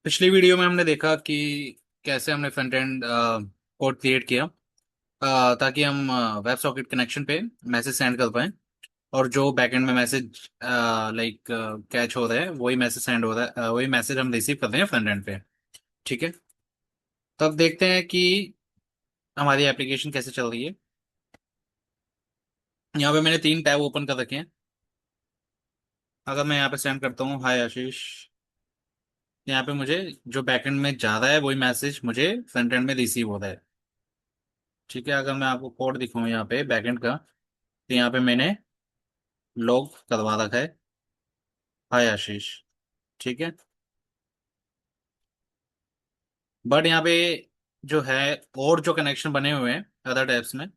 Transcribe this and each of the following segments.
पिछली वीडियो में हमने देखा कि कैसे हमने फ्रंट एंड कोड क्रिएट किया, ताकि हम वेब सॉकेट कनेक्शन पे मैसेज सेंड कर पाएं। और जो बैकएंड में मैसेज लाइक कैच हो रहा है वही मैसेज सेंड हो रहा है, वही मैसेज हम रिसीव कर रहे हैं फ्रंट एंड पे। ठीक है। तो अब देखते हैं कि हमारी एप्लीकेशन कैसे चल रही है। यहाँ पे मैंने 3 टैब ओपन कर रखे हैं। अगर मैं यहाँ पे सेंड करता हूँ हाय आशीष, यहाँ पे मुझे जो बैकएंड में जा रहा है वही मैसेज मुझे फ्रंट एंड में रिसीव हो रहा है। ठीक है। अगर मैं आपको कोड दिखाऊँ यहाँ पे बैकएंड का, तो यहाँ पे मैंने लॉग करवा रखा है हाय आशीष। ठीक है। बट यहाँ पे जो है और जो कनेक्शन बने हुए हैं अदर टैब्स में,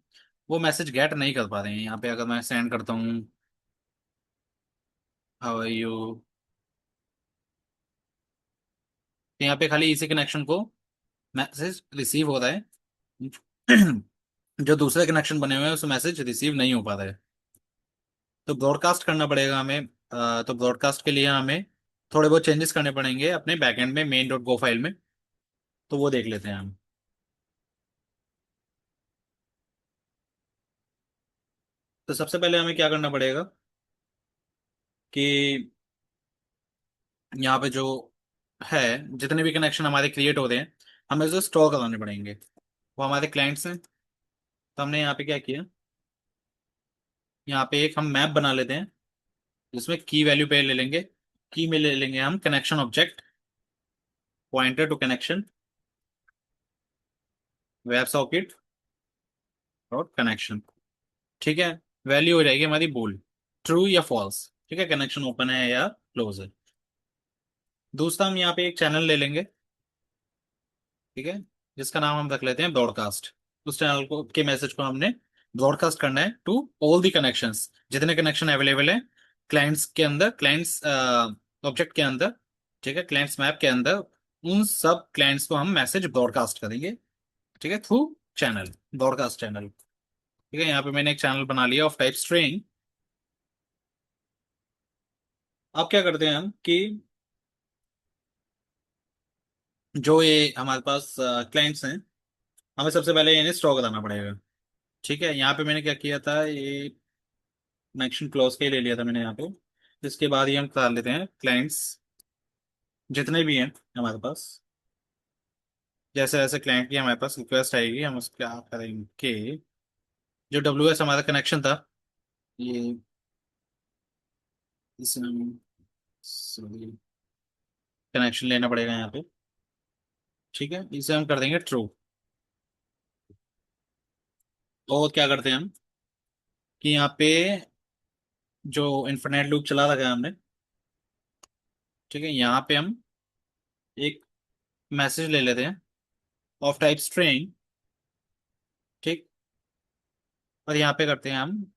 वो मैसेज गेट नहीं कर पा रहे हैं। यहाँ पे अगर मैं सेंड करता हूँ हाउ आर यू, तो यहाँ पे खाली इसी कनेक्शन को मैसेज रिसीव हो रहा है। जो दूसरे कनेक्शन बने हुए हैं उस मैसेज रिसीव नहीं हो पा रहा है। तो ब्रॉडकास्ट करना पड़ेगा हमें। तो ब्रॉडकास्ट के लिए हमें थोड़े बहुत चेंजेस करने पड़ेंगे अपने बैकएंड में मेन डॉट गो फाइल में। तो वो देख लेते हैं हम। तो सबसे पहले हमें क्या करना पड़ेगा कि यहाँ पे जो है, जितने भी कनेक्शन हमारे क्रिएट हो रहे हैं, हमें उसे स्टोर कराने पड़ेंगे। वो हमारे क्लाइंट्स हैं। तो हमने यहाँ पे क्या किया, यहाँ पे एक हम मैप बना लेते हैं जिसमें की वैल्यू पे ले लेंगे। की में ले लेंगे हम connection object pointer to connection web socket और कनेक्शन। ठीक है। वैल्यू हो जाएगी हमारी बोल, ट्रू या फॉल्स। ठीक है, कनेक्शन ओपन है या क्लोज है। दूसरा हम यहाँ पे एक चैनल ले लेंगे। ठीक है। जिसका नाम हम रख लेते हैं ब्रॉडकास्ट। उस चैनल को के मैसेज को हमने ब्रॉडकास्ट करना है टू ऑल दी कनेक्शंस, जितने कनेक्शन अवेलेबल हैं क्लाइंट्स के अंदर, क्लाइंट्स ऑब्जेक्ट के अंदर। ठीक है, क्लाइंट्स मैप के अंदर। उन सब क्लाइंट्स को हम मैसेज ब्रॉडकास्ट करेंगे। ठीक है, थ्रू चैनल, ब्रॉडकास्ट चैनल। ठीक है। यहाँ पे मैंने एक चैनल बना लिया ऑफ टाइप स्ट्रिंग। अब क्या करते हैं हम कि जो ये हमारे पास क्लाइंट्स हैं, हमें सबसे पहले इन्हें स्टॉक कराना पड़ेगा। ठीक है। यहाँ पे मैंने क्या किया था, ये कनेक्शन क्लोज के ही ले लिया था मैंने यहाँ पे। इसके बाद ही हम करा लेते हैं क्लाइंट्स जितने भी हैं हमारे पास। जैसे जैसे क्लाइंट की हमारे पास रिक्वेस्ट आएगी हम उस क्या करेंगे, जो WS हमारा कनेक्शन था, ये इसमें कनेक्शन लेना पड़ेगा यहाँ पे। ठीक है, इसे हम कर देंगे ट्रू। और क्या करते हैं हम कि यहाँ पे जो इन्फिनेट लूप चला रखा है हमने, ठीक है, यहाँ पे हम एक मैसेज ले लेते हैं ऑफ टाइप स्ट्रिंग। ठीक। और यहाँ पे करते हैं हम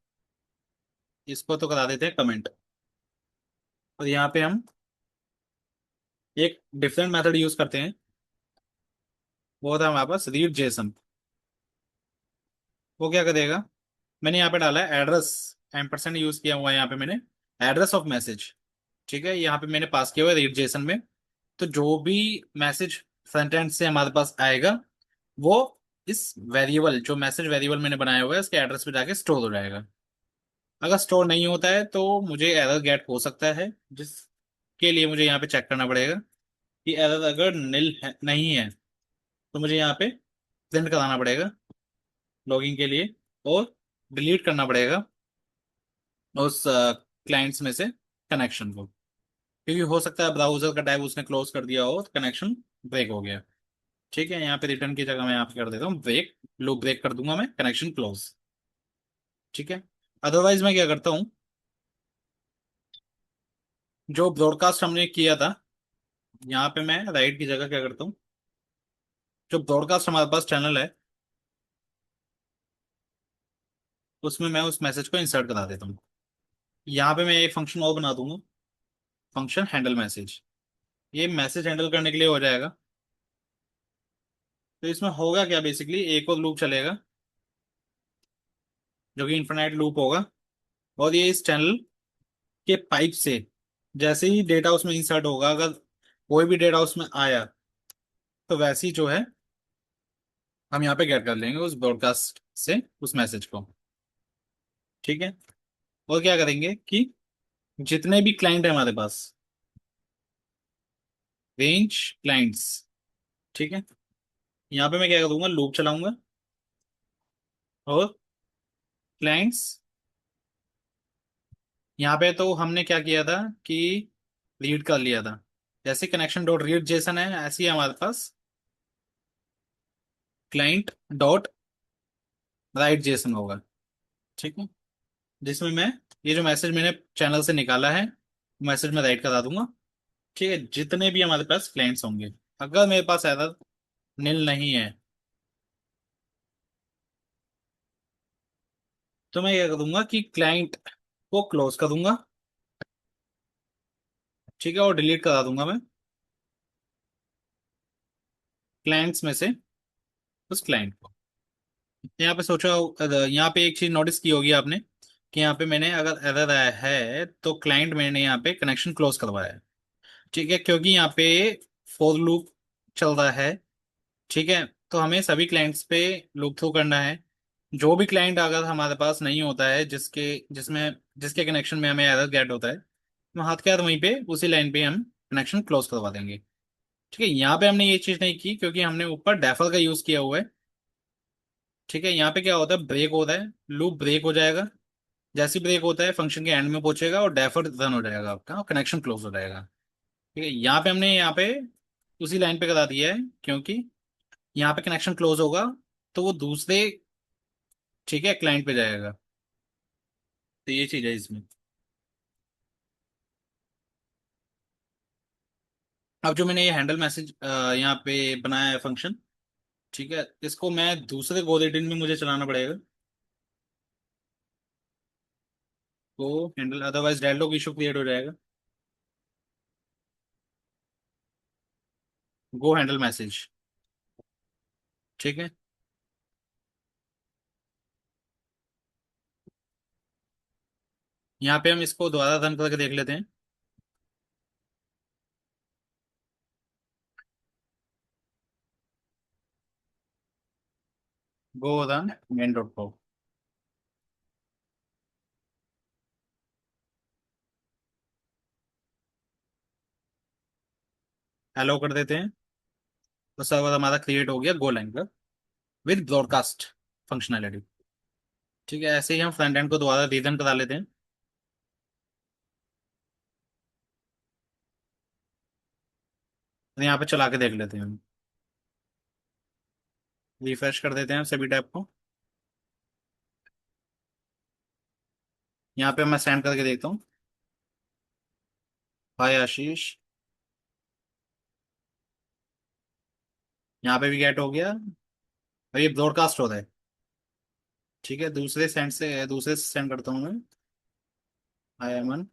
इसको तो करा देते हैं कमेंट। और यहाँ पे हम एक डिफरेंट मेथड यूज करते हैं, वो था हमारे पास रीड जेसन। वो क्या करेगा, मैंने यहाँ पे डाला है एड्रेस, एम्परसेंड यूज किया हुआ है यहाँ पे मैंने, एड्रेस ऑफ मैसेज। ठीक है, यहाँ पे मैंने पास किया हुआ है रीड जेसन में। तो जो भी मैसेज फ्रंट एंड से हमारे पास आएगा वो इस वेरिएबल, जो मैसेज वेरिएबल मैंने बनाया हुआ है, इसके एड्रेस पे जाके स्टोर हो जाएगा। अगर स्टोर नहीं होता है तो मुझे एरर गेट हो सकता है, जिसके लिए मुझे यहाँ पे चेक करना पड़ेगा कि एरर अगर निल है, नहीं है, तो मुझे यहाँ पे प्रिंट कराना पड़ेगा लॉगिंग के लिए। और डिलीट करना पड़ेगा उस क्लाइंट्स में से कनेक्शन को, क्योंकि हो सकता है ब्राउजर का टैब उसने क्लोज कर दिया हो तो कनेक्शन ब्रेक हो गया। ठीक है, यहाँ पे रिटर्न की जगह मैं यहाँ पे कर देता हूँ ब्रेक, लूप ब्रेक कर दूंगा मैं, कनेक्शन क्लोज। ठीक है। अदरवाइज मैं क्या करता हूँ, जो ब्रॉडकास्ट हमने किया था, यहाँ पे मैं राइट की जगह क्या करता हूँ, जो ब्रॉडकास्ट हमारे पास चैनल है उसमें मैं उस मैसेज को इंसर्ट करा देता हूँ। यहाँ पे मैं एक फंक्शन और बना दूंगा, फंक्शन हैंडल मैसेज। ये मैसेज हैंडल करने के लिए हो जाएगा। तो इसमें होगा क्या, बेसिकली एक और लूप चलेगा जो कि इन्फिनाइट लूप होगा। और ये इस चैनल के पाइप से जैसे ही डेटा उसमें इंसर्ट होगा, अगर कोई भी डेटा उसमें आया तो वैसे ही जो है हम यहाँ पे गेट कर लेंगे उस ब्रॉडकास्ट से उस मैसेज को। ठीक है। और क्या करेंगे कि जितने भी क्लाइंट है हमारे पास, रेंज क्लाइंट्स, ठीक है, यहाँ पे मैं क्या करूंगा, लूप चलाऊंगा और क्लाइंट्स, यहाँ पे तो हमने क्या किया था कि रीड कर लिया था, जैसे कनेक्शन डॉट रीड जेसन है ऐसे ही हमारे पास क्लाइंट डॉट राइट जेसन होगा। ठीक है, जिसमें मैं ये जो मैसेज मैंने चैनल से निकाला है मैसेज में राइट करा दूंगा। ठीक है, जितने भी हमारे पास क्लाइंट्स होंगे, अगर मेरे पास एरर नील नहीं है तो मैं क्या करूंगा कि क्लाइंट को क्लोज कर दूंगा। ठीक है, और डिलीट करा दूंगा मैं क्लाइंट्स में से उस क्लाइंट को। यहाँ पे सोचा, यहाँ पे एक चीज नोटिस की होगी आपने कि यहाँ पे मैंने अगर एरर आया है तो क्लाइंट मैंने यहाँ पे कनेक्शन क्लोज करवाया है। ठीक है, क्योंकि यहाँ पे फॉर लूप चल रहा है। ठीक है, तो हमें सभी क्लाइंट्स पे लूप थ्रू करना है। जो भी क्लाइंट अगर हमारे पास नहीं होता है जिसके जिसमें जिसके कनेक्शन में हमें एरर गेट होता है, तो हाथ के हाथ वहीं पे उसी लाइन पे हम कनेक्शन क्लोज करवा देंगे। ठीक है, यहाँ पे हमने ये चीज नहीं की क्योंकि हमने ऊपर डेफर का यूज किया हुआ है। ठीक है, यहाँ पे क्या होता है, ब्रेक होता है, लूप ब्रेक हो जाएगा, जैसे ब्रेक होता है फंक्शन के एंड में पहुंचेगा और डेफर रन हो जाएगा आपका और कनेक्शन क्लोज हो जाएगा। ठीक है, यहाँ पे हमने यहाँ पे उसी लाइन पे करा दिया है क्योंकि यहाँ पे कनेक्शन क्लोज होगा तो वो दूसरे, ठीक है, क्लाइंट पे जाएगा। तो ये चीज है इसमें। अब जो मैंने ये हैंडल मैसेज यहाँ पे बनाया है फंक्शन, ठीक है, इसको मैं दूसरे गोडेटिन में मुझे चलाना पड़ेगा। तो handle, otherwise deadlock issue create हो जाएगा। गो हैंडल मैसेज। ठीक है, यहाँ पे हम इसको दोबारा रन करके देख लेते हैं। गो run main dot com. Hello कर देते हैं तो सर्वर हमारा क्रिएट हो गया गोलैंग का विद ब्रॉडकास्ट फंक्शनैलिटी। ठीक है, ऐसे ही हम फ्रंट एंड को दोबारा रीजन करा लेते हैं। तो यहाँ पे चला के देख लेते हैं हम। रिफ्रेश कर देते हैं सभी टैब को। यहाँ पे मैं सेंड करके देखता हूँ। हाय आशीष, यहाँ पे भी गेट हो गया और ये ब्रॉडकास्ट हो रहा है। ठीक है, दूसरे से सेंड करता हूँ मैं। हाय अमन,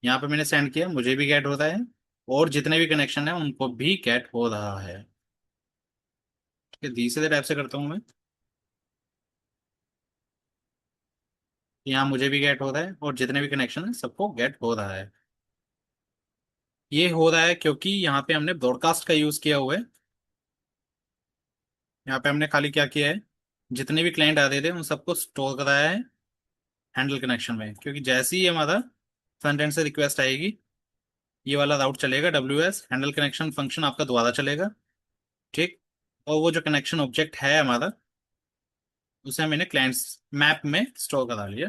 यहाँ पे मैंने सेंड किया, मुझे भी गेट होता है और जितने भी कनेक्शन है उनको भी गेट हो रहा है। ठीक है, दूसरे टाइप से करता हूँ मैं। यहाँ मुझे भी गेट हो रहा है और जितने भी कनेक्शन है सबको गेट हो रहा है। ये हो रहा है क्योंकि यहाँ पे हमने ब्रॉडकास्ट का यूज किया हुआ है। यहाँ पे हमने खाली क्या किया है, जितने भी क्लाइंट आते थे उन सबको स्टोर कराया है हैंडल कनेक्शन में, क्योंकि जैसे ही हमारा फ्रंट एंड से रिक्वेस्ट आएगी ये वाला राउट चलेगा, WS हैंडल कनेक्शन फंक्शन आपका दोबारा चलेगा। ठीक, और वो जो कनेक्शन ऑब्जेक्ट है हमारा उसे मैंने क्लाइंट्स मैप में स्टोर करा लिया।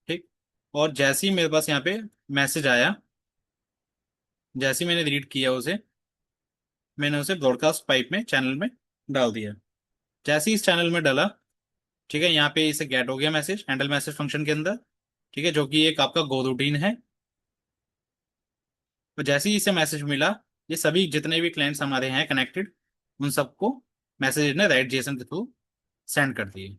ठीक, और जैसे ही मेरे पास यहाँ पे मैसेज आया, जैसे ही मैंने रीड किया उसे, मैंने उसे ब्रॉडकास्ट पाइप में चैनल में डाल दिया। जैसे ही इस चैनल में डाला, ठीक है, यहाँ पे इसे गेट हो गया मैसेज हैंडल मैसेज फंक्शन के अंदर। ठीक है, जो कि एक आपका गो रूटीन है। तो जैसे ही इसे मैसेज मिला, ये सभी जितने भी क्लाइंट्स हमारे हैं कनेक्टेड उन सबको मैसेज ने राइट जेसन के थ्रू सेंड कर दिए।